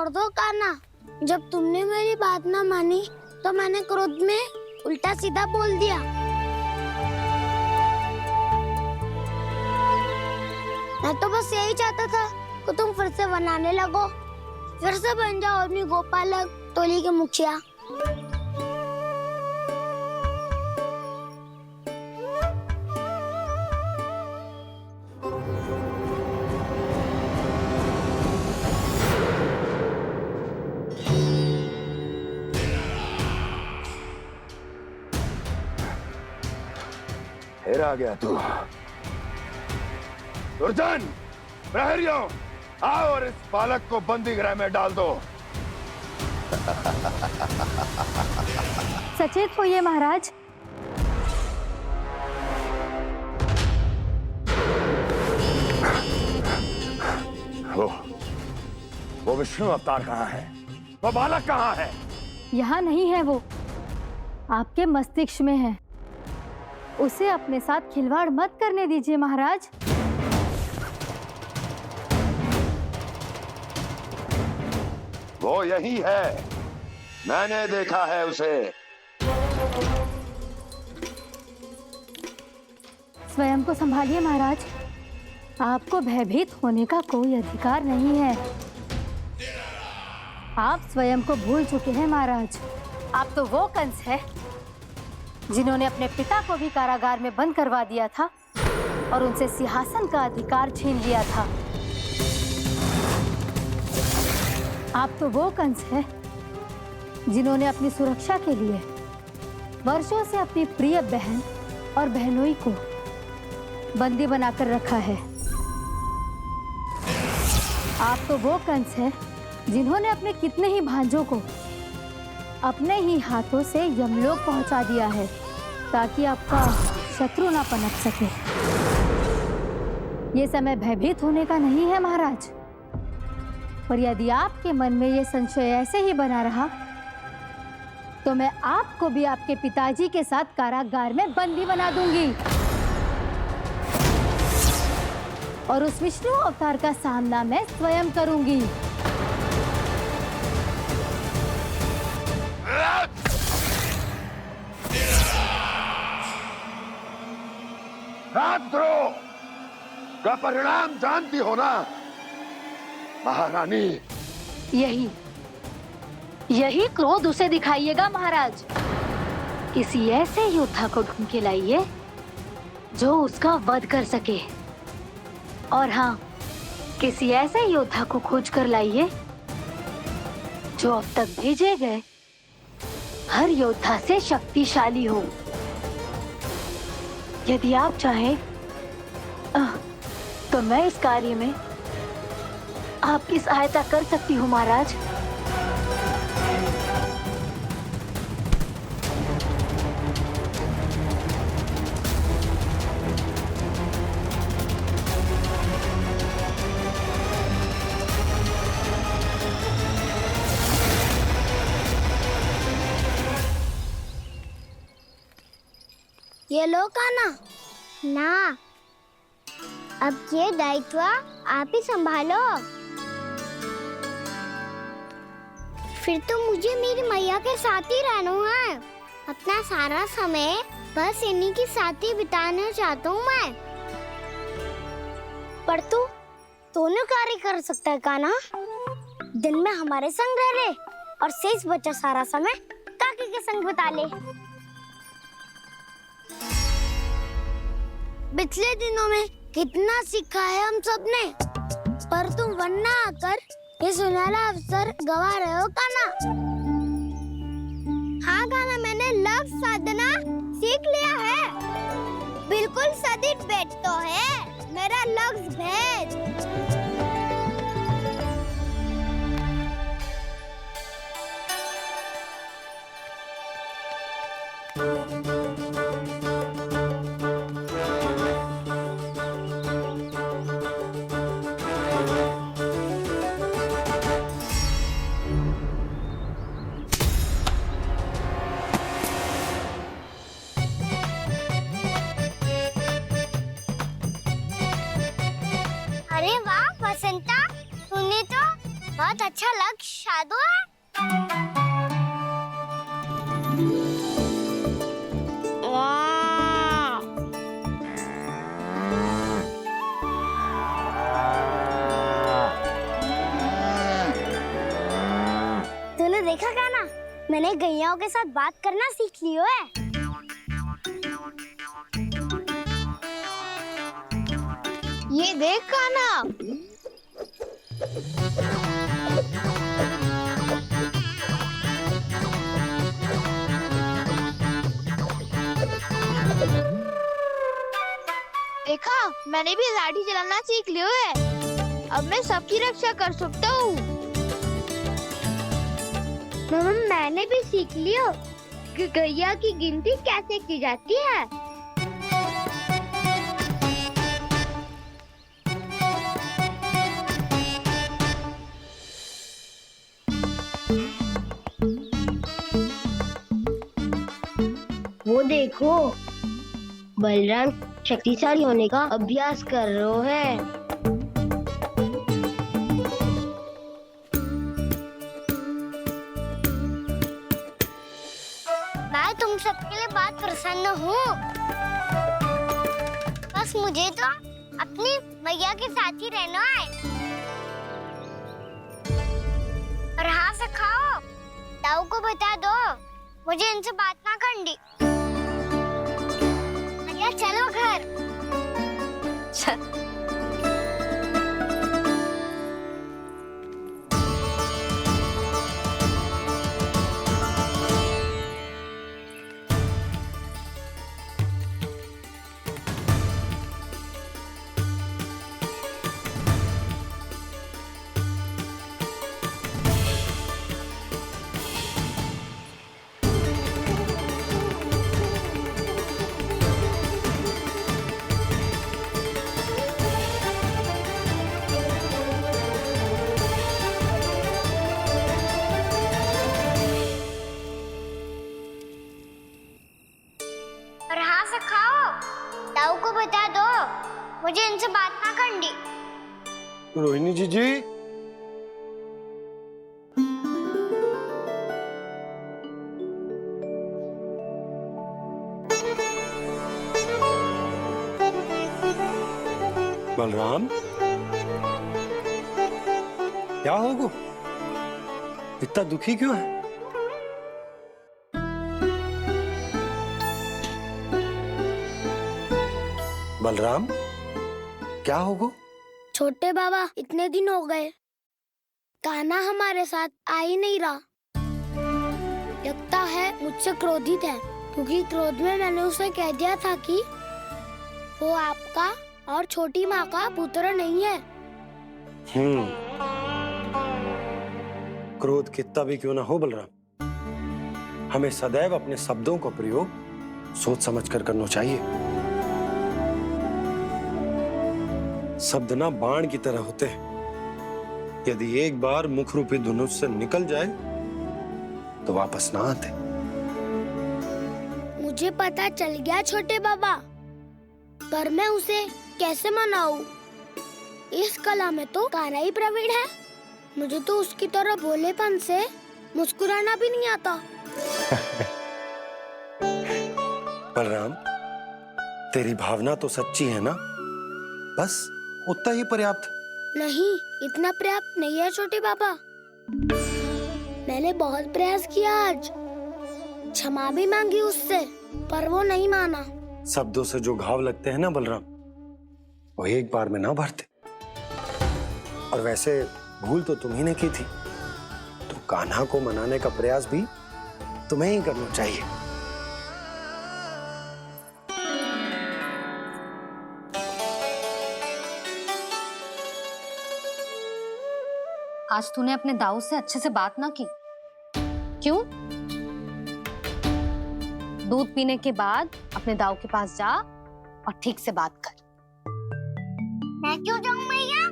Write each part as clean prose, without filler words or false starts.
छोड़ दो कान्हा। जब तुमने मेरी बात ना मानी तो मैंने क्रोध में उल्टा सीधा बोल दिया। मैं तो बस यही चाहता था कि तुम फिर से बनाने लगो, फिर से बन जाओ अपनी गोपालक टोली के मुखिया। फिर आ गया तू। दुर्जन, प्रहरियों, आओ और इस बालक को बंदी गृह में डाल दो। सचेत होइए महाराज। वो विष्णु अवतार कहाँ है? वो बालक कहाँ है? यहाँ नहीं है वो, आपके मस्तिष्क में है। उसे अपने साथ खिलवाड़ मत करने दीजिए महाराज। वो यही है, मैंने देखा है उसे। स्वयं को संभालिए महाराज, आपको भयभीत होने का कोई अधिकार नहीं है। आप स्वयं को भूल चुके हैं महाराज। आप तो वो कंस है जिन्होंने अपने पिता को भी कारागार में बंद करवा दिया था और उनसे सिंहासन का अधिकार छीन लिया था। आप तो वो कंस है जिन्होंने अपनी सुरक्षा के लिए वर्षों से अपनी प्रिय बहन और बहनोई को बंदी बनाकर रखा है। आप तो वो कंस है जिन्होंने अपने कितने ही भांजों को अपने ही हाथों से यमलोक पहुंचा दिया है ताकि आपका शत्रु ना पनप सके। ये समय भयभीत होने का नहीं है महाराज, पर यदि आपके मन में ये संशय ऐसे ही बना रहा तो मैं आपको भी आपके पिताजी के साथ कारागार में बंदी बना दूंगी और उस विष्णु अवतार का सामना मैं स्वयं करूंगी। राजद्रोह का परिणाम जानती हो ना महारानी? यही क्रोध उसे दिखाइएगा महाराज। किसी ऐसे योद्धा को ढूंढ के लाइए जो उसका वध कर सके, और हाँ, किसी ऐसे योद्धा को खोज कर लाइए जो अब तक भेजे गए हर योद्धा से शक्तिशाली हो। यदि आप चाहें तो मैं इस कार्य में आपकी सहायता कर सकती हूँ महाराज। ये लो कान्हा। ना, अब ये दायित्व आप ही संभालो। फिर तो मुझे मेरी मैया के साथ ही रहना है। अपना सारा समय बस इन्हीं के साथ ही बिताना चाहता हूँ मैं। पर तू दोनों कार्य कर सकता है कान्हा। दिन में हमारे संग रह ले और शेष बचा सारा समय काकी के संग बिता ले। पिछले दिनों में कितना सीखा है हम सबने, पर तुम वरना आकर ये सुनहरा अवसर गवा रहे हो कान्हा। हाँ कान्हा, मैंने लक्ष्य साधना सीख लिया है। बिल्कुल सदित भेद तो है मेरा लक्ष्य भेद। शादू है। तूने देखा कान्हा, मैंने गैयाओं के साथ बात करना सीख लियो है। ये देख कान्हा, देखा मैंने भी लाठी चलाना सीख लियो है। अब मैं सबकी रक्षा कर सकता हूँ। मम्मा मैंने भी सीख लियो कि गैया की गिनती कैसे की जाती है। वो देखो, बलराम शक्तिशाली होने का अभ्यास कर रहे है। मैं तुम सबके लिए बहुत प्रसन्न हूँ। बस मुझे तो अपनी मैया के साथ ही रहना है। और हाँ से खाओ, ताऊ को बता दो मुझे इनसे बात ना करनी। मैया चलो घर। और हाँ से खाओ, ताऊ को बता दो मुझे इनसे बात ना करनी। रोहिणी जी बलराम, क्या होगा? इतना दुखी क्यों है? बलराम, क्या होगा? छोटे बाबा, इतने दिन हो गए, कान्हा हमारे साथ आ ही नहीं रहा। लगता है मुझसे क्रोधित है, क्योंकि क्रोध में मैंने उसे कह दिया था कि वो आपका और छोटी माँ का पुत्र नहीं है। क्रोध कितना भी क्यों ना हो बलराम, हमें सदैव अपने शब्दों का प्रयोग सोच समझकर करना चाहिए। शब्द ना बाण की तरह होते हैं, यदि एक बार मुख रूपी धनुष से निकल जाए तो वापस ना आते। मुझे पता चल गया छोटे बाबा, पर मैं उसे कैसे मनाऊं? इस कला में तो कान्हा ही प्रवीण है। मुझे तो उसकी तरह भोलेपन से मुस्कुराना भी नहीं आता। बलराम, तेरी भावना तो सच्ची है ना, बस उतना ही पर्याप्त। नहीं, इतना पर्याप्त नहीं है छोटे बाबा। मैंने बहुत प्रयास किया आज, क्षमा भी मांगी उससे, पर वो नहीं माना। शब्दों से जो घाव लगते हैं ना बलराम, वो एक बार में ना भरते। और वैसे भूल तो तुम्ही ने की थी, तो कान्हा को मनाने का प्रयास भी तुम्हें ही करना चाहिए। आज तूने अपने दाऊ से अच्छे से बात ना की, क्यों? दूध पीने के बाद अपने दाऊ के पास जा और ठीक से बात कर। मैं क्यों जाऊं मैया?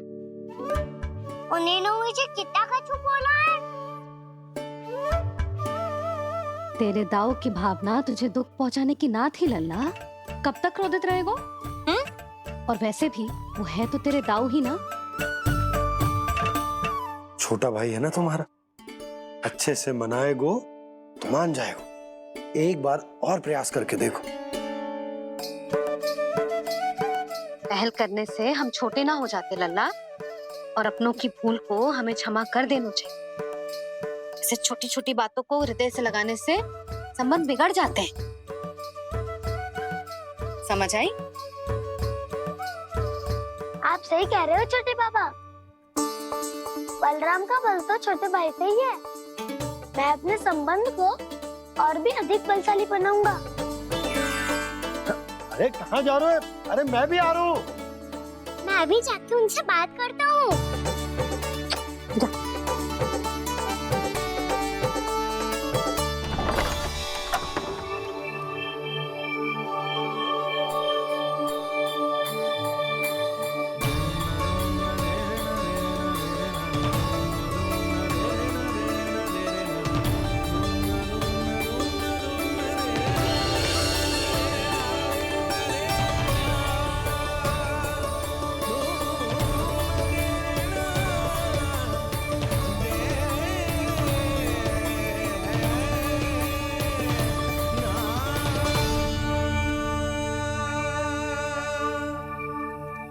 उन्हें मुझे कितना कछु बोला है। तेरे दाऊ की भावना तुझे दुख पहुंचाने की ना थी लल्ला। कब तक क्रोधित रहेगो? और वैसे भी वो है तो तेरे दाऊ ही ना। छोटा भाई है ना तुम्हारा, अच्छे से मनाएगो तो मान जाएगो। एक बार और प्रयास करके देखो। पहल करने से हम छोटे ना हो जाते लल्ला, और अपनों की भूल को हमें क्षमा कर देना चाहिए। ऐसे छोटी छोटी बातों को हृदय से लगाने से संबंध बिगड़ जाते हैं। समझ आई? आप सही कह रहे हो छोटे पापा। बलराम का बल तो छोटे भाई से ही है। मैं अपने संबंध को और भी अधिक बलशाली बनाऊंगा। अरे कहाँ जा रहे हो? अरे मैं भी आ रहा हूँ। मैं अभी जाके उनसे बात करता हूँ।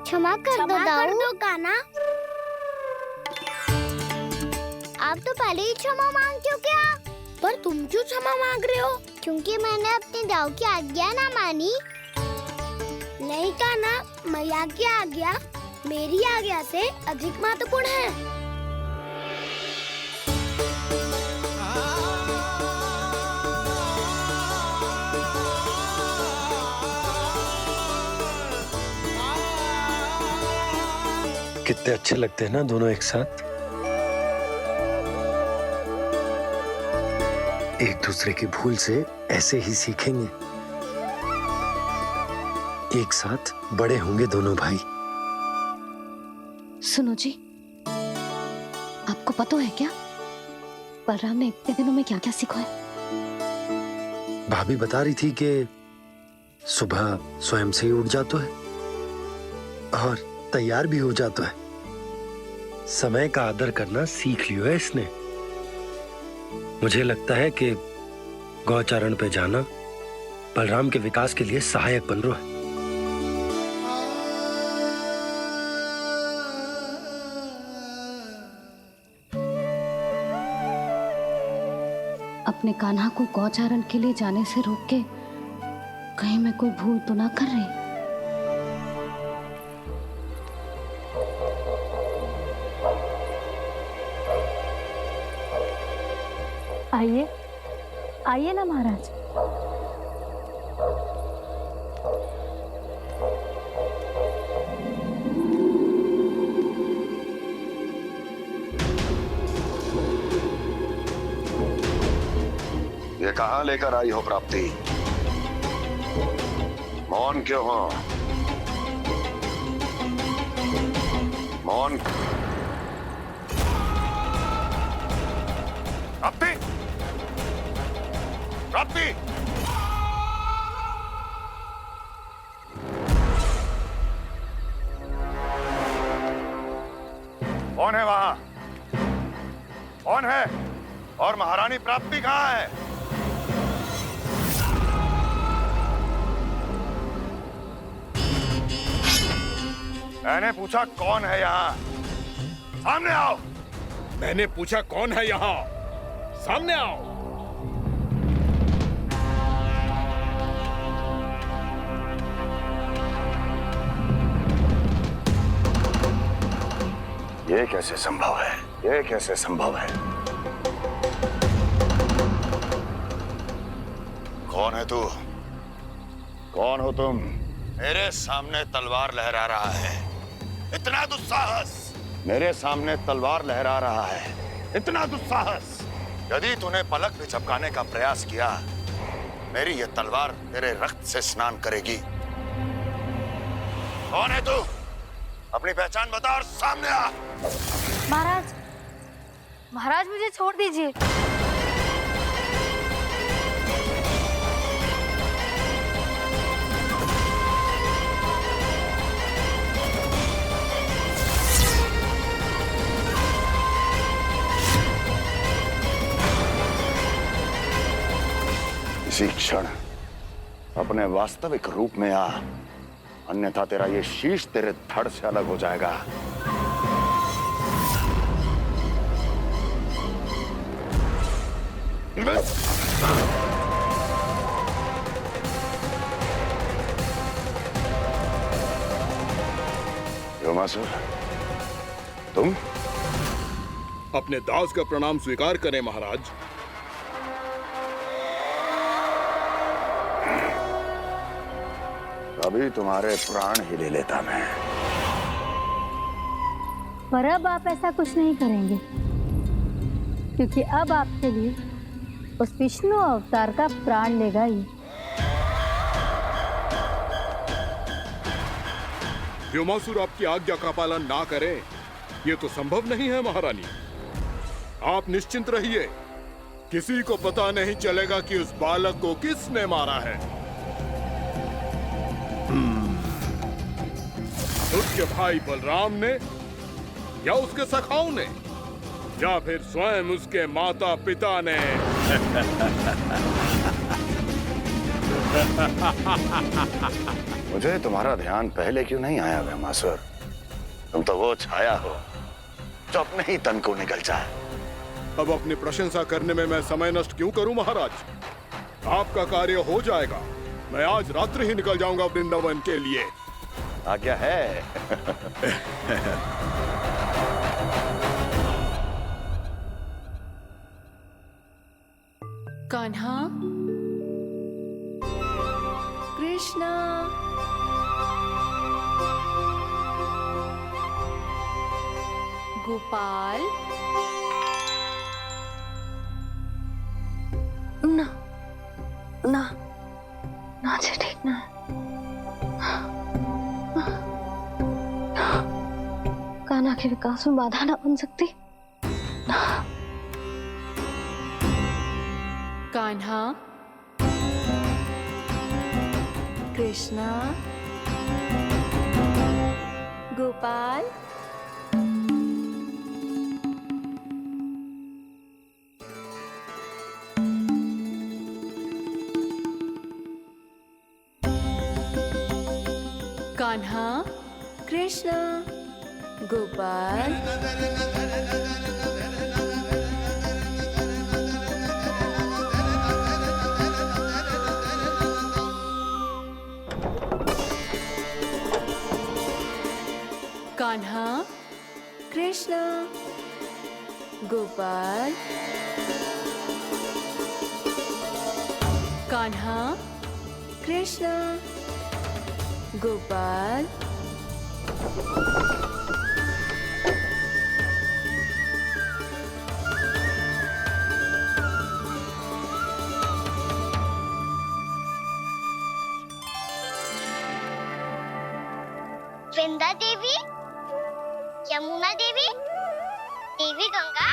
क्षमा कर दो कान्हा। आप तो पहले ही क्षमा मांगते हो क्या? पर तुम क्यों क्षमा मांग रहे हो? क्योंकि मैंने अपने दाऊ की आज्ञा ना मानी। नहीं कान्हा, मैया की आज्ञा मेरी आज्ञा से अधिक महत्वपूर्ण है। कितने अच्छे लगते हैं ना दोनों एक साथ। एक दूसरे की भूल से ऐसे ही सीखेंगे। एक साथ बड़े होंगे दोनों भाई। सुनो जी, आपको पता है क्या बलराम ने इतने दिनों में क्या क्या सीखा है? भाभी बता रही थी कि सुबह स्वयं से ही उठ जाता है और तैयार भी हो जाता है। समय का आदर करना सीख लियो है इसने। मुझे लगता है कि गौचारण पे जाना बलराम के विकास के लिए सहायक बन रहा है। अपने कान्हा को गौचारण के लिए जाने से रोक के कहीं मैं कोई भूल तो ना कर रही? आइए आइए ना महाराज। ये कहाँ लेकर आई हो प्राप्ति? मौन क्यों हो? मौन। प्राप्ति, प्राप्ति, कौन है वहां? कौन है? और महारानी प्राप्ति कहाँ है? मैंने पूछा कौन है यहाँ? सामने आओ। मैंने पूछा कौन है यहाँ? सामने आओ। ये कैसे संभव है? ये कैसे संभव है? कौन है तू? कौन हो तुम? मेरे सामने तलवार लहरा रहा है। इतना दुस्साहस! मेरे सामने तलवार लहरा रहा है। इतना दुस्साहस! यदि तूने पलक भी झपकाने का प्रयास किया, मेरी ये तलवार तेरे रक्त से स्नान करेगी। कौन है तू? अपनी पहचान बता और सामने आ। महाराज, महाराज मुझे छोड़ दीजिए। इसी क्षण अपने वास्तविक रूप में आ, अन्यथा तेरा ये शीश तेरे धड़ से अलग हो जाएगा। व्योमासुर, तुम अपने दास का प्रणाम स्वीकार करें महाराज। अभी तुम्हारे प्राण ही ले लेता मैं। पर अब आप ऐसा कुछ नहीं करेंगे, क्योंकि अब आपके लिए उस विष्णु अवतार का प्राण लेगा ही। व्योमासुर आपकी आज्ञा का पालन ना करे, ये तो संभव नहीं है महारानी। आप निश्चिंत रहिए, किसी को पता नहीं चलेगा कि उस बालक को किसने मारा है। उसके भाई बलराम ने, या उसके सखाओं ने, या फिर स्वयं उसके माता पिता ने। मुझे तुम्हारा ध्यान पहले क्यों नहीं आया व्योमासुर? तुम तो वो छाया हो जो अपने ही तन को निगल जाए। अब अपनी प्रशंसा करने में मैं समय नष्ट क्यों करूं महाराज? आपका कार्य हो जाएगा। मैं आज रात्रि ही निकल जाऊंगा वृंदावन के लिए। आज्ञा है। कान्हा, कृष्णा, गोपाल। ना ना ना जी, ठीक ना। कान्हा के विकास में बाधा ना बन सकती। कान्हा, कृष्णा, गोपाल। कान्हा, कृष्णा, गोपाल। कान्हा, कृष्णा, गोपाल। कान्हा, कृष्णा, गोपाल। वृंदा देवी, यमुना देवी, देवी गंगा,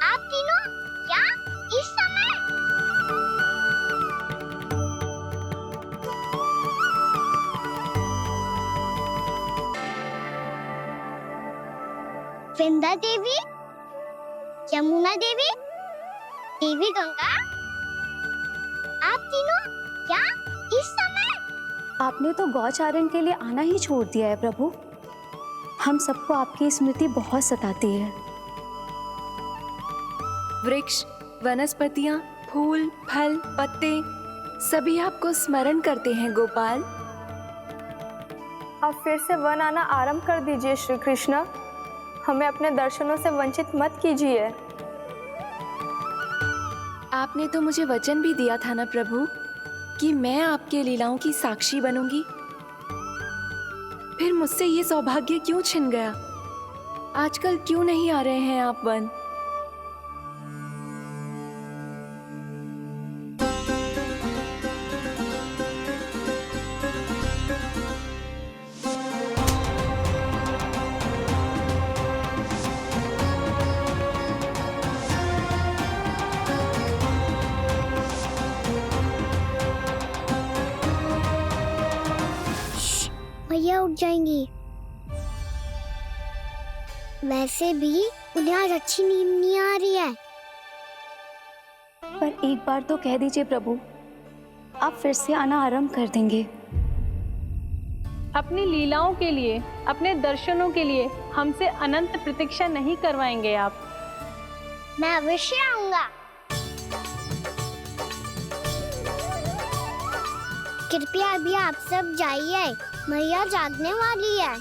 आप तीनों क्या इस समय? वृंदा देवी, यमुना देवी, देवी गंगा, आप तीनों क्या इस समय? आपने तो गौचारण के लिए आना ही छोड़ दिया है प्रभु। हम सबको आपकी स्मृति बहुत सताती है। वृक्ष, वनस्पतियां, फूल, फल, पत्ते सभी आपको स्मरण करते हैं गोपाल। अब फिर से वन आना आरंभ कर दीजिए श्री कृष्ण। हमें अपने दर्शनों से वंचित मत कीजिए। आपने तो मुझे वचन भी दिया था ना प्रभु कि मैं आपके लीलाओं की साक्षी बनूंगी। फिर मुझसे ये सौभाग्य क्यों छिन गया? आजकल क्यों नहीं आ रहे हैं आप वन? भैया उठ जाएंगी। वैसे भी उन्हें आज अच्छी नींद नहीं आ रही है। पर एक बार तो कह दीजिए प्रभु, आप फिर से आना आरंभ कर देंगे। अपनी लीलाओं के लिए, अपने दर्शनों के लिए हमसे अनंत प्रतीक्षा नहीं करवाएंगे आप? मैं अवश्य आऊंगा। कृपया अभी आप सब जाइए, मैया जागने वाली है।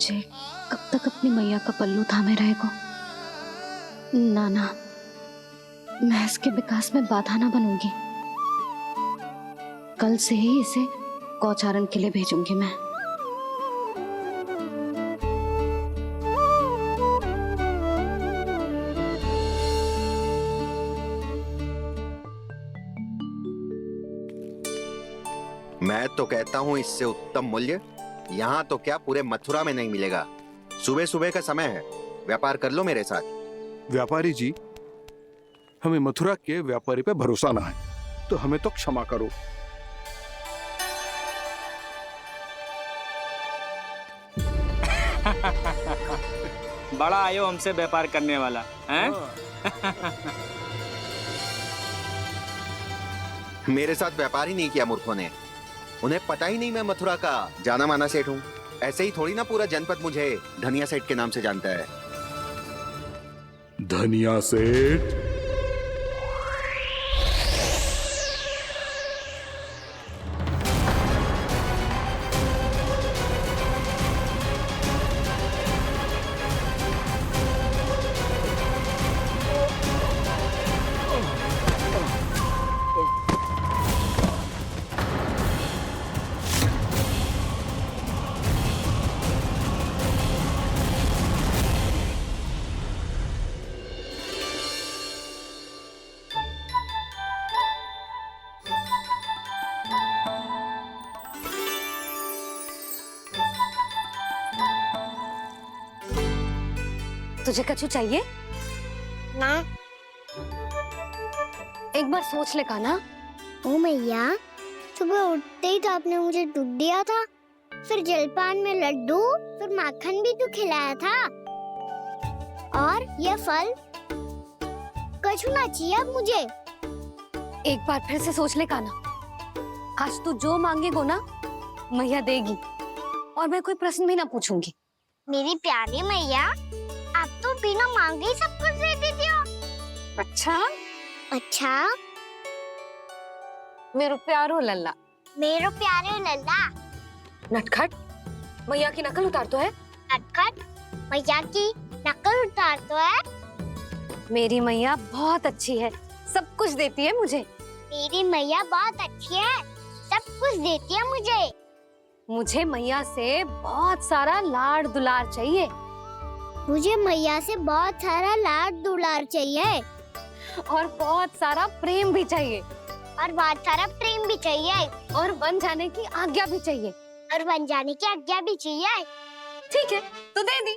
जे कब तक अपनी मैया का पल्लू थामे रहेगो? ना ना, मैं इसके विकास में बाधा ना बनूंगी। कल से ही इसे गौचारण के लिए भेजूंगी मैं। मैं तो कहता हूँ इससे उत्तम मूल्य यहाँ तो क्या पूरे मथुरा में नहीं मिलेगा। सुबह सुबह का समय है, व्यापार कर लो मेरे साथ। व्यापारी जी, हमें मथुरा के व्यापारी पे भरोसा ना है, तो हमें तो क्षमा करो। बड़ा आयो हमसे व्यापार करने वाला हैं? मेरे साथ व्यापार ही नहीं किया मूर्खों ने। उन्हें पता ही नहीं मैं मथुरा का जाना माना सेठ हूँ। ऐसे ही थोड़ी ना पूरा जनपद मुझे धनिया सेठ के नाम से जानता है। धनिया सेठ? तुझे कछु चाहिए? ना। एक बार सोच ले कान्हा। ओ मैया, सुबह उठते ही तो आपने मुझे दूध दिया था, फिर जलपान में लड्डू, फिर माखन भी तो खिलाया था, और ये फल कछु ना चाहिए अब मुझे। एक बार फिर से सोच ले कान्हा। आज तू जो मांगेगो ना, मैया देगी, और मैं कोई प्रश्न भी ना पूछूंगी। मेरी प्यारी मैया, आप तो बिना मांगे ही सब कुछ दे देती हो। अच्छा? अच्छा? मेरो प्यारो लल्ला। मेरो प्यारे लल्ला। नटखट, मैया की नकल उतार तो है। नटखट, मैया की नकल उतार तो है। मेरी मैया बहुत अच्छी है, सब कुछ देती है मुझे। मेरी मैया बहुत अच्छी है, सब कुछ देती है मुझे। मुझे मैया से बहुत सारा लाड़ दुलार चाहिए। मुझे मैया से बहुत सारा लाड दुलार चाहिए, और बहुत सारा प्रेम भी चाहिए, और बहुत सारा प्रेम भी चाहिए, और बन जाने की आज्ञा भी चाहिए, और बन जाने की आज्ञा भी चाहिए। ठीक है, तो दे दी।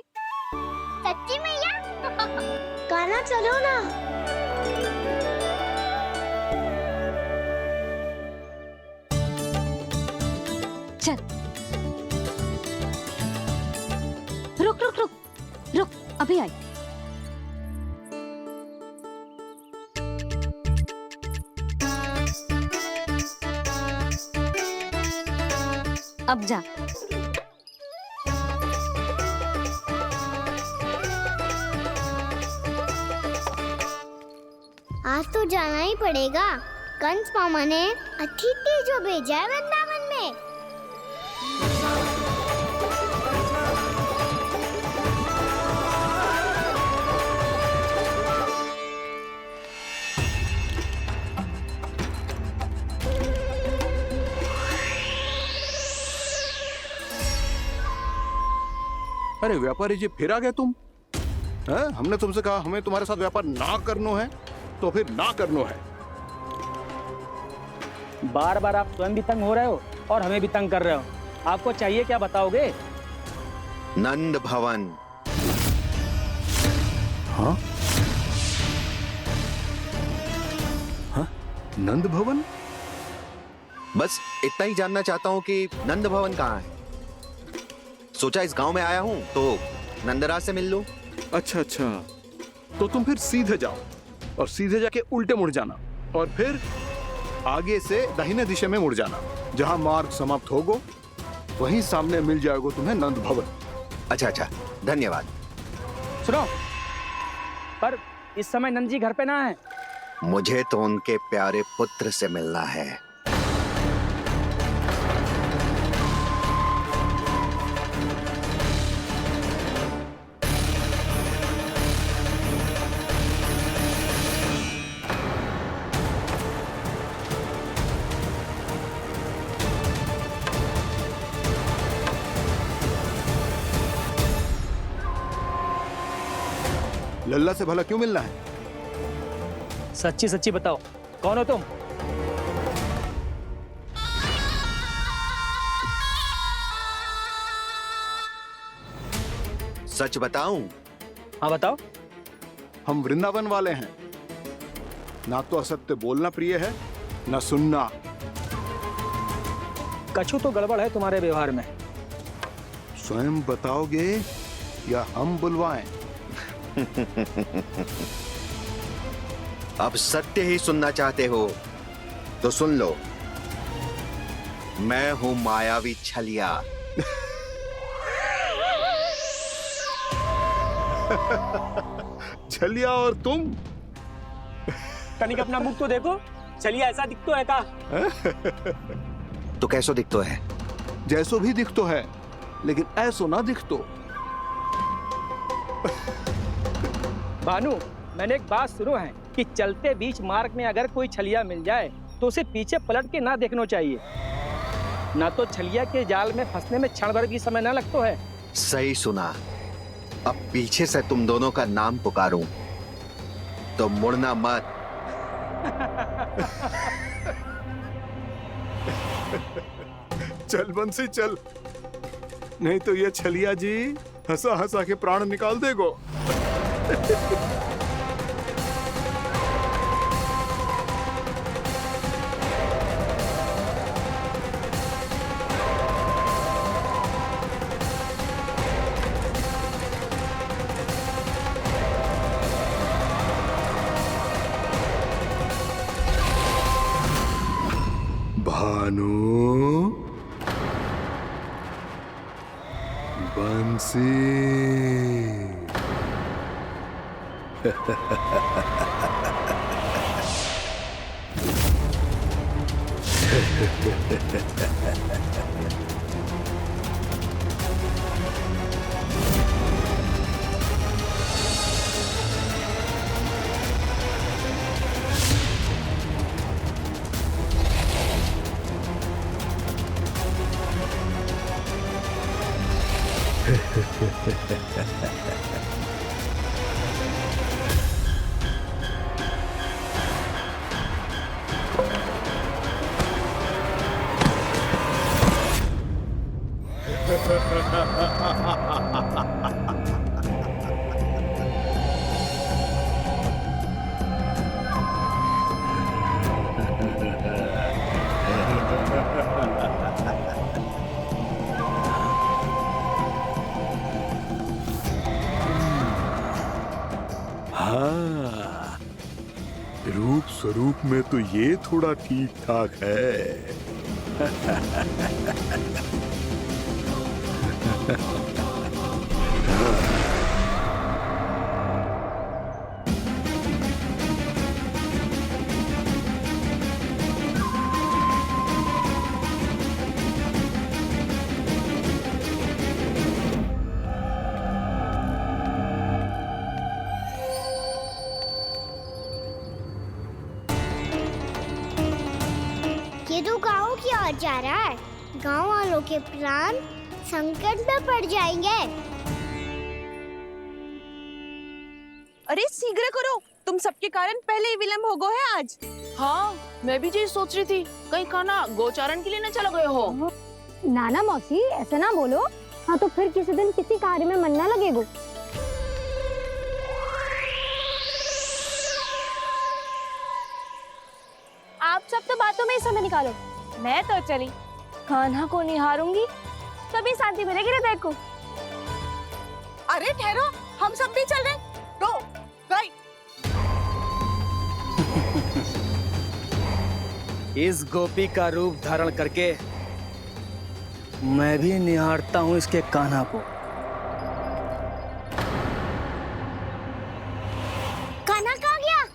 सच्ची मैया? गाना चलो ना। चल, रुक रुक रुक रुक, अभी आई। अब जा। आज तो जाना ही पड़ेगा। कंस मामा ने अतिथि जो भेजा है वृंदावन में। अरे व्यापारी जी, फिर आ गए तुम? है? हमने तुमसे कहा हमें तुम्हारे साथ व्यापार ना करनो है, तो फिर ना करनो है। बार बार आप स्वयं भी तंग हो रहे हो और हमें भी तंग कर रहे हो। आपको चाहिए क्या बताओगे? नंद भवन। हाँ? हाँ? नंद भवन? बस इतना ही जानना चाहता हूँ कि नंद भवन कहाँ है। सोचा इस गांव में आया हूँ तो नंदराज से मिल लूं। अच्छा अच्छा, तो तुम फिर सीधे जाओ और सीधे जाके उल्टे मुड़ जाना और फिर आगे से दाहिने दिशा में मुड़ जाना। जहाँ मार्ग समाप्त होगो वहीं सामने मिल जाएगा तुम्हें नंद भवन। अच्छा अच्छा, धन्यवाद। सुनो, पर इस समय नंद जी घर पे ना है। मुझे तो उनके प्यारे पुत्र से मिलना है। लल्ला से भला क्यों मिलना है? सच्ची सच्ची बताओ, कौन हो तुम? सच बताऊं? हाँ बताओ। हम वृंदावन वाले हैं। ना तो असत्य बोलना प्रिय है, ना सुनना। कछु तो गड़बड़ है तुम्हारे व्यवहार में। स्वयं बताओगे या हम बुलवाएं? अब सत्य ही सुनना चाहते हो तो सुन लो। मैं हूं मायावी छलिया। छलिया और तुम? कनिक अपना मुख तो देखो, छलिया ऐसा दिखतो है का? तो कैसो दिखतो है? जैसो भी दिखतो है, लेकिन ऐसो ना दिखतो। भानु, मैंने एक बात सुनो है कि चलते बीच मार्ग में अगर कोई छलिया मिल जाए तो उसे पीछे पलट के ना देखना चाहिए, ना तो छलिया के जाल में फंसने में क्षण भर भी समय ना लगता है। सही सुना। अब पीछे से तुम दोनों का नाम पुकारूं तो मुड़ना मत। चल बंसी चल, नहीं तो ये छलिया जी हंसा हंसा के प्राण निकाल देगो। भानु, बंसी। हाँ, रूप स्वरूप में तो ये थोड़ा ठीक ठाक है। ये तो गाँव की ओर जा रहा है। गाँव वालों के प्राण संकट में पड़ जाएंगे। अरे शीघ्र करो, तुम सबके कारण पहले ही विलंब हो गए है आज। हाँ, मैं भी यही सोच रही थी, कहीं खाना गोचारण के लिए न चला गए हो। नाना मौसी ऐसे ना बोलो। हाँ तो फिर किसी दिन किसी कार्य में मन ना लगेगा। आप सब तो बातों में ही समय निकालो। मैं तो चली कान्हा को निहारूंगी, तभी शांति मिलेगी हृदय को। अरे ठहरो, हम सब भी चल रहे हैं। रो, राइट। इस गोपी का रूप धारण करके मैं भी निहारता हूँ इसके कान्हा को। कान्हा कहाँ गया?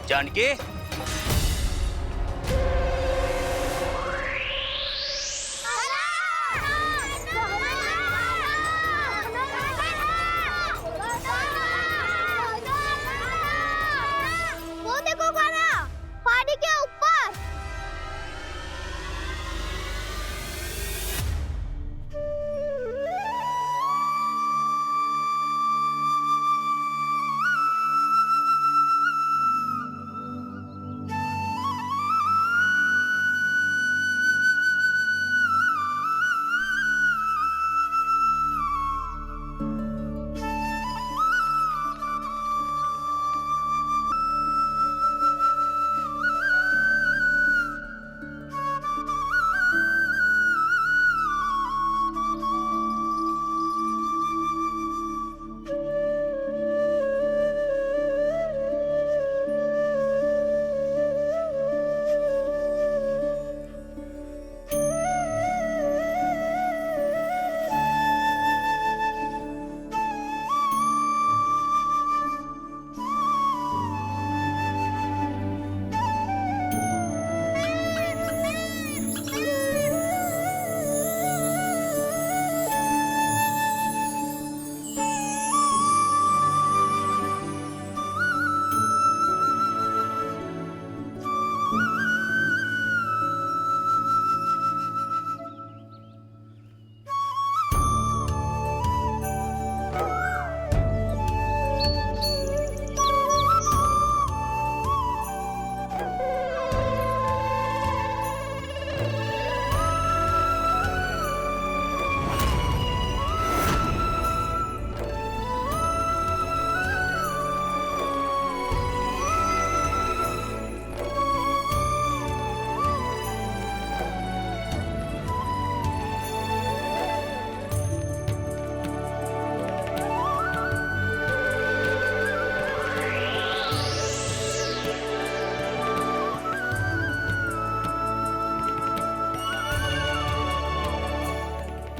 जानकी, वो देखो कान्हा, पहाड़ी के ऊपर।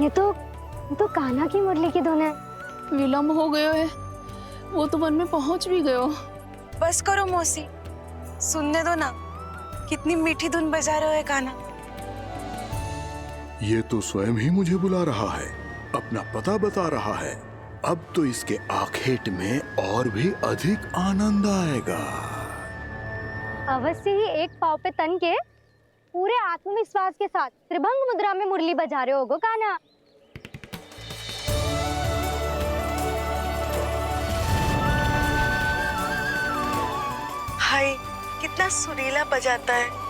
ये तो कान्हा की मुरली की धुन है। विलम्ब हो गयो है, वो तो वन में पहुंच भी गयो। बस करो मौसी, सुनने दो ना, कितनी मीठी धुन बजा रहे हो कान्हा। ये तो स्वयं ही मुझे बुला रहा है, अपना पता बता रहा है। अब तो इसके आखेट में और भी अधिक आनंद आएगा। अवश्य ही एक पाव पे तन के पूरे आत्मविश्वास के साथ त्रिभंग मुद्रा में मुरली बजा रहे होगो कान्हा। हाय, कितना सुरीला बजाता है।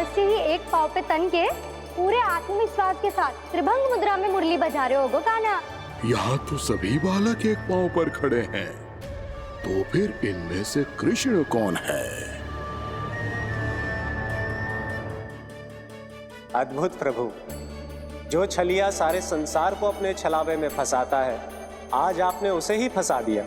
वैसे ही एक पाँव पे तन के पूरे आत्मविश्वास के साथ त्रिभंग मुद्रा में मुरली बजा रहे होगो कान्हा। यहाँ तो सभी बालक एक पांव पर खड़े हैं, तो फिर इनमें से कृष्ण कौन है? अद्भुत प्रभु, जो छलिया सारे संसार को अपने छलावे में फंसाता है, आज आपने उसे ही फंसा दिया।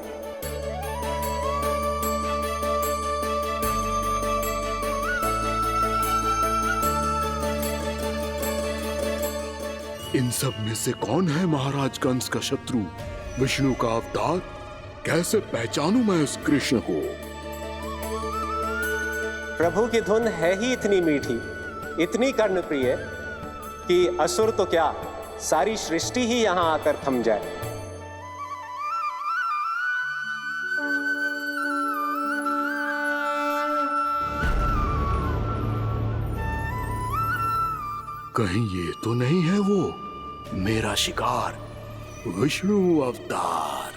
इन सब में से कौन है महाराज कंस का शत्रु, विष्णु का अवतार? कैसे पहचानूं मैं उस कृष्ण को? प्रभु की धुन है ही इतनी मीठी, इतनी कर्णप्रिय कि असुर तो क्या, सारी सृष्टि ही यहां आकर थम जाए। कहीं ये तो नहीं है वो मेरा शिकार, विष्णु अवतार?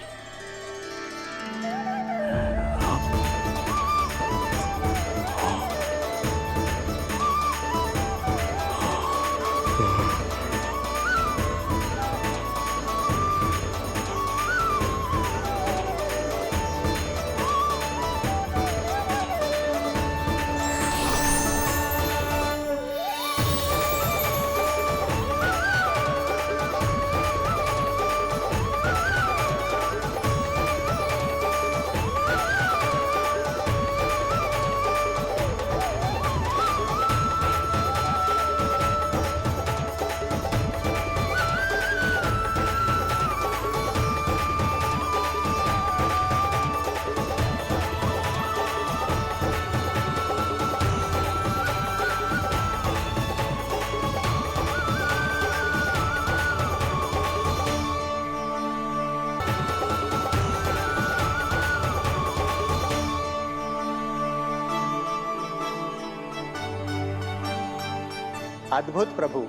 अद्भुत प्रभु,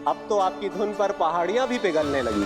अब तो आपकी धुन पर पहाड़ियां भी पिघलने लगी।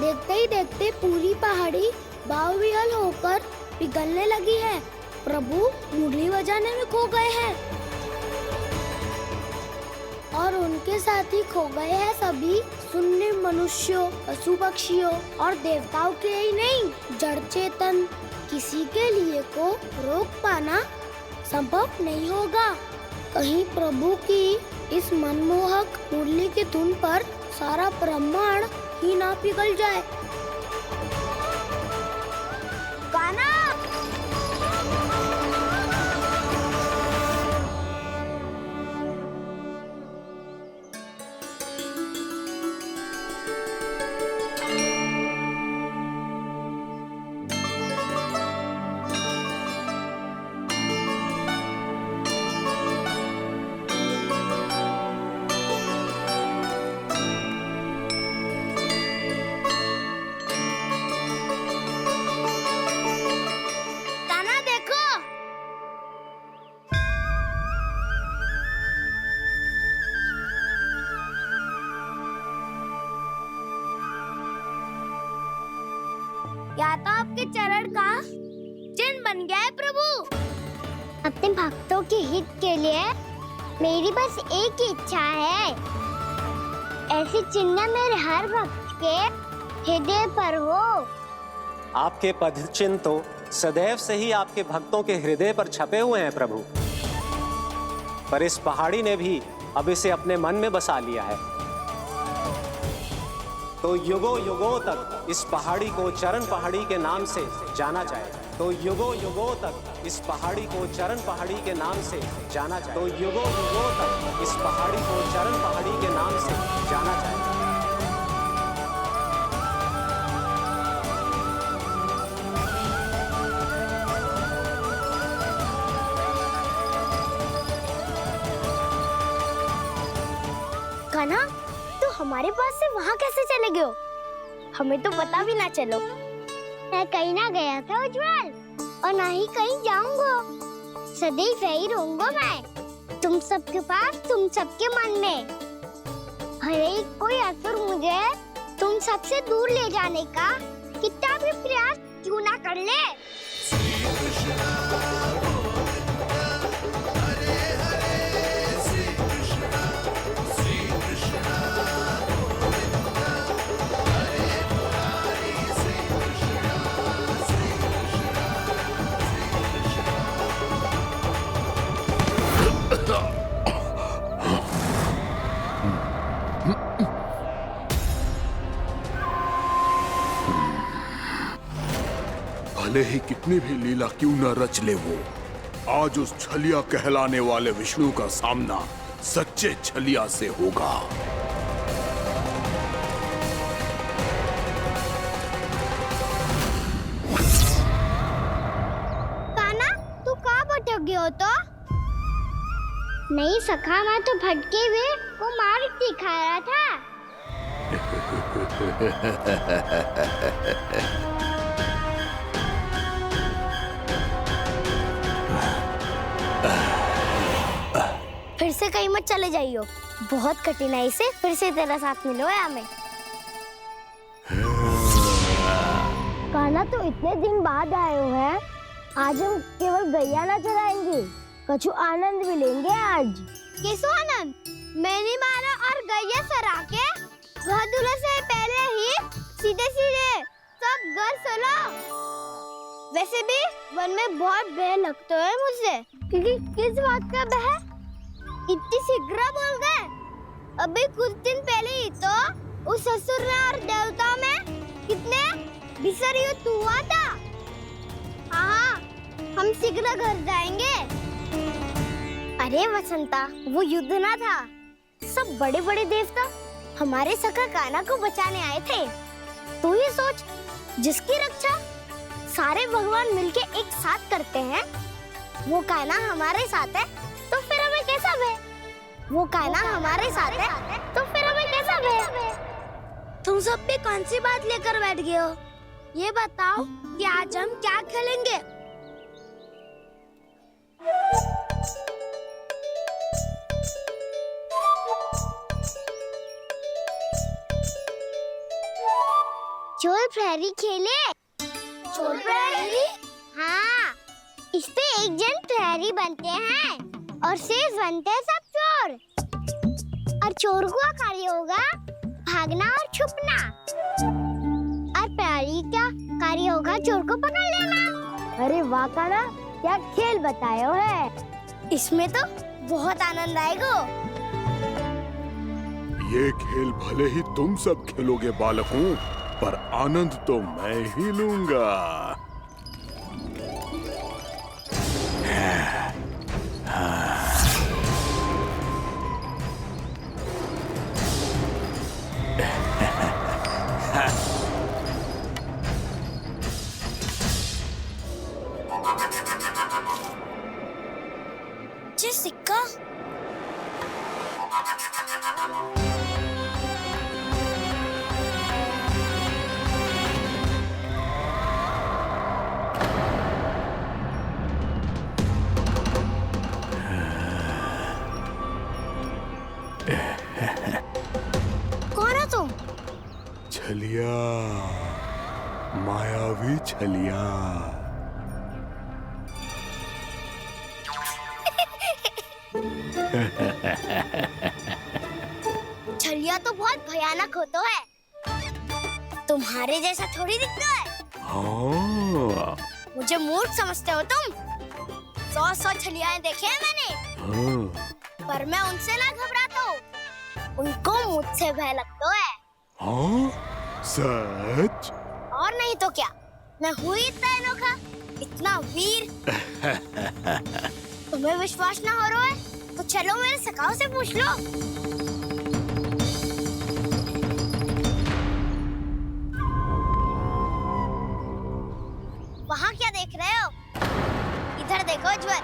देखते ही देखते पूरी पहाड़ी बावविहल होकर पिघलने लगी है। प्रभु मुरली बजाने में खो गए हैं और उनके साथ ही खो गए हैं सभी सुनने मनुष्यों, पशु पक्षियों और देवताओं के ही नहीं, जड़ चेतन किसी के लिए को रोक पाना संभव नहीं होगा। कहीं प्रभु की इस मनमोहक मुरली की धुन पर सारा ब्रह्मांड ही ना पिघल जाए। कान्हा! या तो आपके चरण का चिन्ह बन गया है प्रभु। अपने भक्तों के हित के लिए मेरी बस एक ही इच्छा है, ऐसी चिन्ह मेरे हर भक्त के हृदय पर हो। आपके पद चिन्ह तो सदैव से ही आपके भक्तों के हृदय पर छपे हुए हैं प्रभु, पर इस पहाड़ी ने भी अब इसे अपने मन में बसा लिया है। तो युगों युगों तक इस पहाड़ी को चरण पहाड़ी के नाम से जाना जाएगा। तो युगों युगों तक इस पहाड़ी को चरण पहाड़ी के नाम से जाना जाए। तो युगों युगों तक इस पहाड़ी को चरण पहाड़ी के नाम से जाना जाएगा। कान्हा, तो हमारे पास से वहाँ कैसे चले गए हो? हमें तो पता भी ना चलो। मैं कहीं ना गया था उज्जवल, और ना ही कहीं जाऊंगा। सदैव यही रहूंगा मैं, तुम सबके पास, तुम सबके मन में। भले ही कोई असुर मुझे तुम सबसे दूर ले जाने का कितना भी प्रयास क्यों ना कर ले। भले ही कितनी भी लीला क्यों न रच ले वो, आज उस छलिया कहलाने वाले विष्णु का सामना सच्चे छलिया से होगा। कान्हा, तू कहाँ भटक गए हो? तो नहीं सखा, मैं तो भटके हुए वो मार्ग दिखा रहा था। फिर से कहीं मत चले जाइयो, बहुत कठिनाई से फिर से तेरा साथ मिलो है हमें। कान्हा, तो इतने दिन बाद आए हो हैं, आज हम केवल गैया ना चलाएंगे, कछु आनंद भी लेंगे आज। कैसो आनंद? मैंने मारा और गैया सरा के घर दूल्हे से पहले ही सीधे सीधे सब घर चलो। वैसे भी वन में बहुत भय लगता है मुझसे, क्योंकि किस बात का भय? इतनी शीघ्र बोल गए। अभी कुछ दिन पहले ही तो उस असुर और देवता में कितने भीषण युद्ध हुआ था। हाँ, हम शीघ्र घर जाएंगे। अरे वसंता, वो युद्ध ना था, सब बड़े बड़े देवता हमारे सखा कान्हा को बचाने आए थे। तू ये सोच, जिसकी रक्षा सारे भगवान मिलके एक साथ करते हैं, वो कान्हा हमारे साथ है, तो फिर हमें कैसा भय? वो कान्हा हमारे साथ है, तो फिर हमें कैसा भय? तुम सब भी कौन सी बात लेकर बैठ गए हो? ये बताओ कि आज हम क्या खेलेंगे? चोर प्रहरी खेले? चोर प्रहरी? हाँ, इस पे एक जन प्रहरी बनते हैं और शेष बनते हैं सब चोर। और चोर का कार्य होगा भागना और छुपना, और प्रहरी का कार्य होगा चोर को पकड़ लेना। अरे वाह कान्हा, क्या खेल बताए हो है। इसमें तो बहुत आनंद आएगा। ये खेल भले ही तुम सब खेलोगे बालकों, पर आनंद तो मैं ही लूंगा। सिक्का कौन हो तुम? छलिया, मायावी छलिया। छलिया तो बहुत भयानक होता है, तुम्हारे जैसा थोड़ी दिखता है। हाँ। मुझे मूर्ख समझते हो तुम? 100 छलियाएं देखे हैं मैंने। हाँ। पर मैं उनसे ना घबराता हूँ, उनको मुझसे भय लगता है। हाँ? सच? और नहीं तो क्या, मैं हुई इतना अनोखा इतना वीर। तुम्हें विश्वास ना हो रहा है तो चलो मेरे सखाओं से पूछ लो। वहाँ क्या देख रहे हो? इधर देखो ज्वर।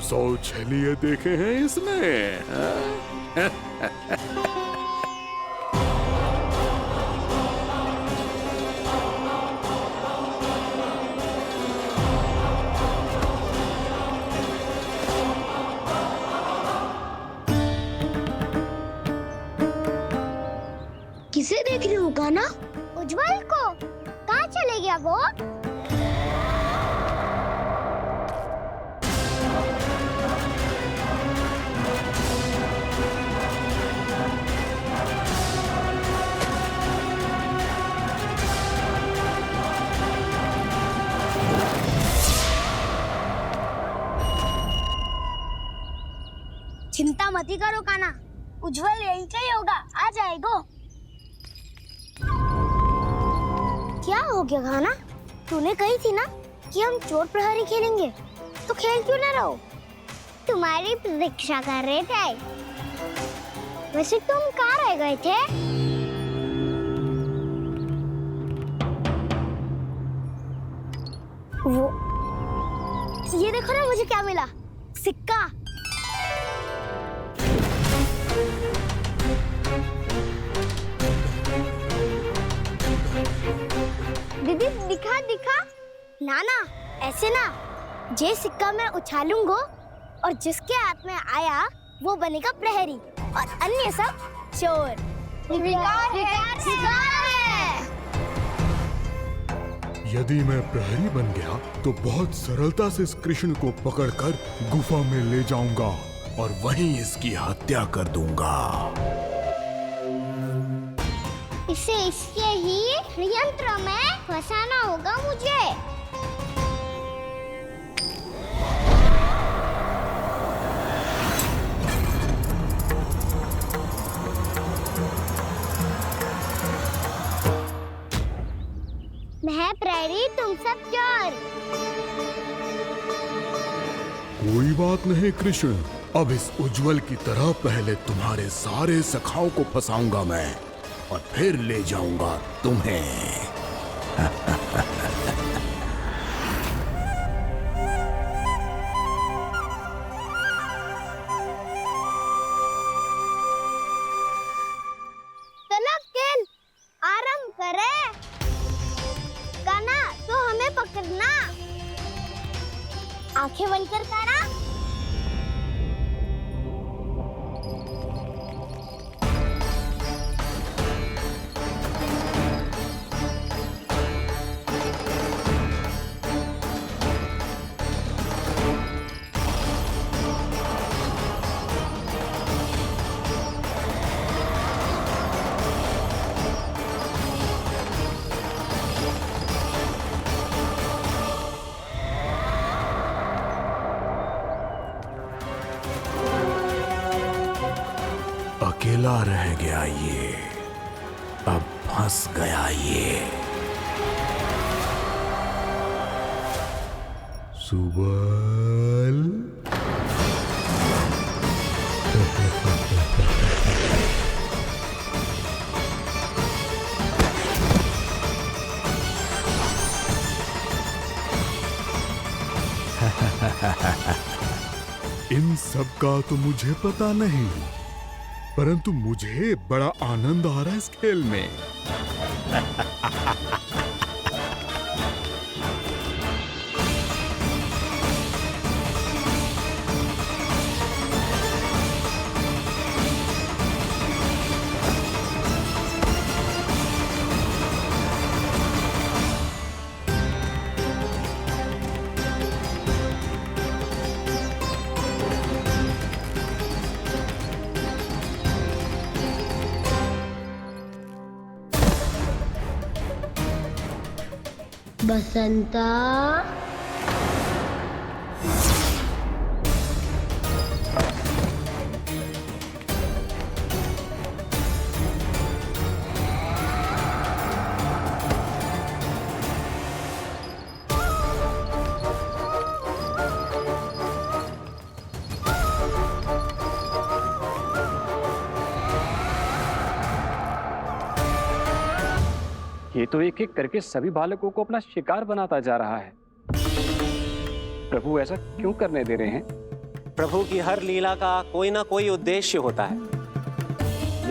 सौ छलिए देखे हैं इसने। किसे देख रही हूँ कान्हा? उज्जवल को। कहाँ चले गया वो? चिंता मत करो कान्हा, उज्जवल यही का ही होगा, आ जाएगा। क्या हो गया कान्हा? तूने कही थी ना कि हम चोर प्रहरी खेलेंगे, तो खेल क्यों ना रहो? तुम्हारी प्रतीक्षा कर रहे थे। वैसे तुम कहाँ रह गए थे? वो ये देखो ना, मुझे क्या मिला? सिक्का। दीदी दिखा दिखा। ना ना, ऐसे ना। ये सिक्का मैं उछालूंगा और जिसके हाथ में आया वो बनेगा प्रहरी और अन्य सब चोर। शिकार है। यदि मैं प्रहरी बन गया तो बहुत सरलता से इस कृष्ण को पकड़कर गुफा में ले जाऊंगा और वहीं इसकी हत्या कर दूंगा। इसे इसके ही यंत्र में फंसाना होगा मुझे। मैं प्रहरी, तुम सब चोर। कोई बात नहीं कृष्ण, अब इस उज्जवल की तरह पहले तुम्हारे सारे सखाओं को फंसाऊंगा मैं और फिर ले जाऊंगा तुम्हें। चलो खेल आरंभ करें। कान्हा तो हमें पकड़ना। आंखें बंद कर कान्हा। अकेला रह गया ये, अब फंस गया ये। सुबल। इन सब का तो मुझे पता नहीं, परंतु मुझे बड़ा आनंद आ रहा है इस खेल में। बसंता, ये तो एक एक करके सभी बालकों को अपना शिकार बनाता जा रहा है। प्रभु ऐसा क्यों करने दे रहे हैं? प्रभु की हर लीला का कोई ना कोई उद्देश्य होता है।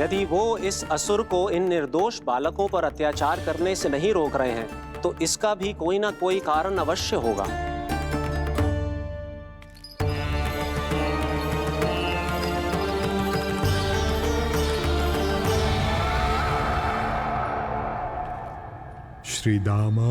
यदि वो इस असुर को इन निर्दोष बालकों पर अत्याचार करने से नहीं रोक रहे हैं तो इसका भी कोई ना कोई कारण अवश्य होगा। श्री दामा,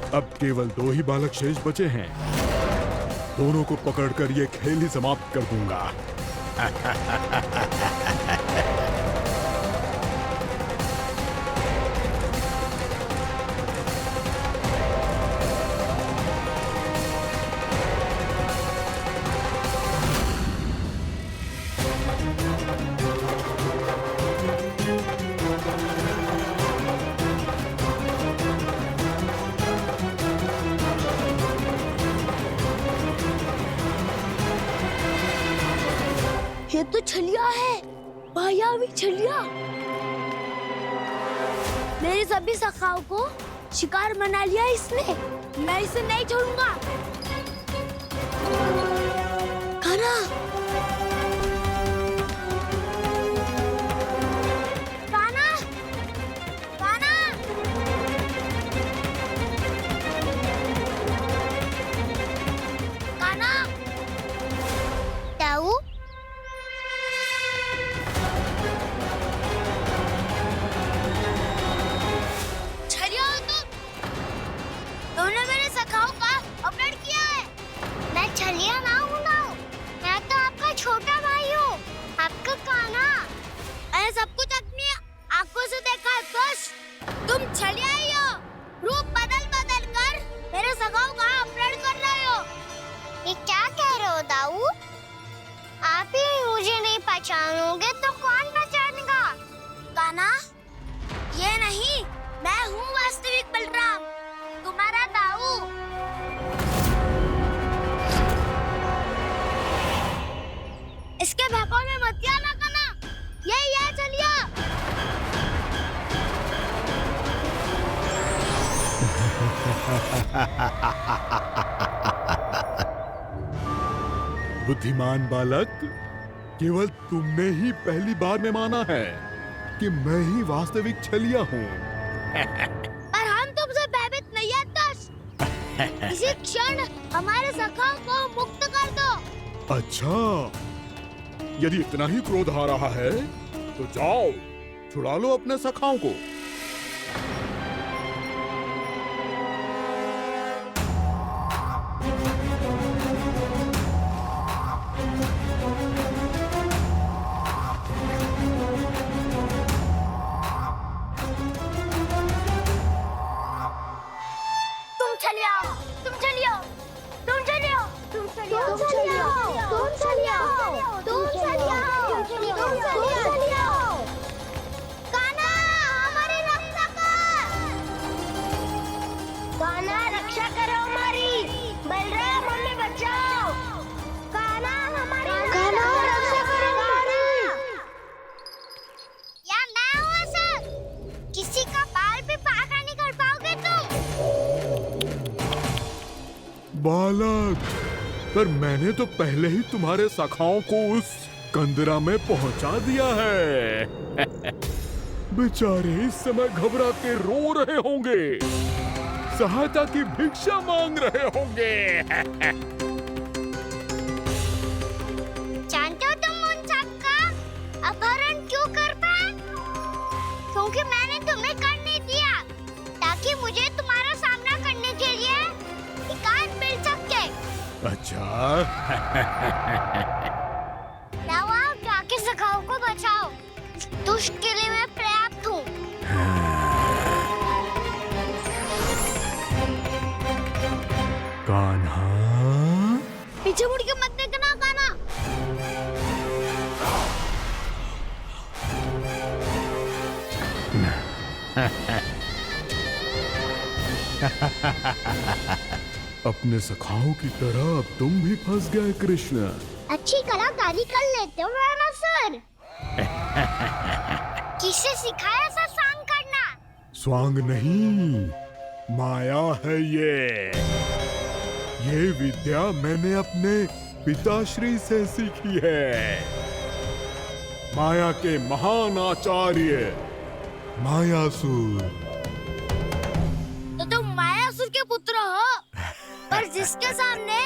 अब केवल 2 ही बालक शेष बचे हैं। दोनों को पकड़कर ये खेल ही समाप्त कर दूंगा। ये तो छलिया है, मायावी छलिया। मेरे सभी सखाओं को शिकार बना लिया इसने। मैं इसे नहीं छोड़ूंगा। कान्हा, कान्हा, कान्हा। कान्हा, ताऊ, तुमने मेरे सखाओं का अपहरण किया है। मैं छलिया ना हूँ ना, मैं तो आपका छोटा भाई हूँ, आपका कान्हा। मैंने सब कुछ अपनी आंखों से देखा है। बस तुम छलिया ही हो। रूप बदल बदल कर मेरे सखाओं का अपहरण कर रहे हो। ये क्या कह रहे हो दाऊ? आप ही मुझे नहीं पहचानोगे तो कौन पहचानेगा? कान्हा, ये नहीं, मैं हूँ वास्तविक बलराम, तुम्हारा दाऊ। इसके भौकाल में मत आना कान्हा, ये चलिया। बुद्धिमान बालक, केवल तुमने ही पहली बार में माना है कि मैं ही वास्तविक छलिया हूँ। पर हम तुमसे भयभीत नहीं है दस। इसी क्षण हमारे सखाओं को मुक्त कर दो। अच्छा, यदि इतना ही क्रोध आ रहा है तो जाओ छुड़ा लो अपने सखाओं को। बालक, पर मैंने तो पहले ही तुम्हारे सखाओं को उस कंदरा में पहुंचा दिया है। बेचारे इस समय घबरा के रो रहे होंगे, सहायता की भिक्षा मांग रहे होंगे। जानते हो तुम उन सबका अपहरण क्यों कर पाए? क्योंकि मैंने तुम्हें कर नहीं दिया, ताकि मुझे तुम्हारा सामना करने के लिए हिकायत मिल सके। अच्छा। जाओ आप जाके सखाओं को बचाओ। दुष्ट के लिए मैं पर्याप्त हूँ। कान्हा, पीछे मुड़ के मत देखना कान्हा। अपने सखाओं की तरह अब तुम भी फंस गए कृष्ण। अच्छी कलाकारी कर लेते हो सर। किसे सिखाया ऐसा स्वांग करना? स्वांग नहीं, माया है ये विद्या मैंने अपने पिताश्री से सीखी है। माया के महान आचार्य मायासुर। तो तुम मायासुर के पुत्र हो, पर जिसके सामने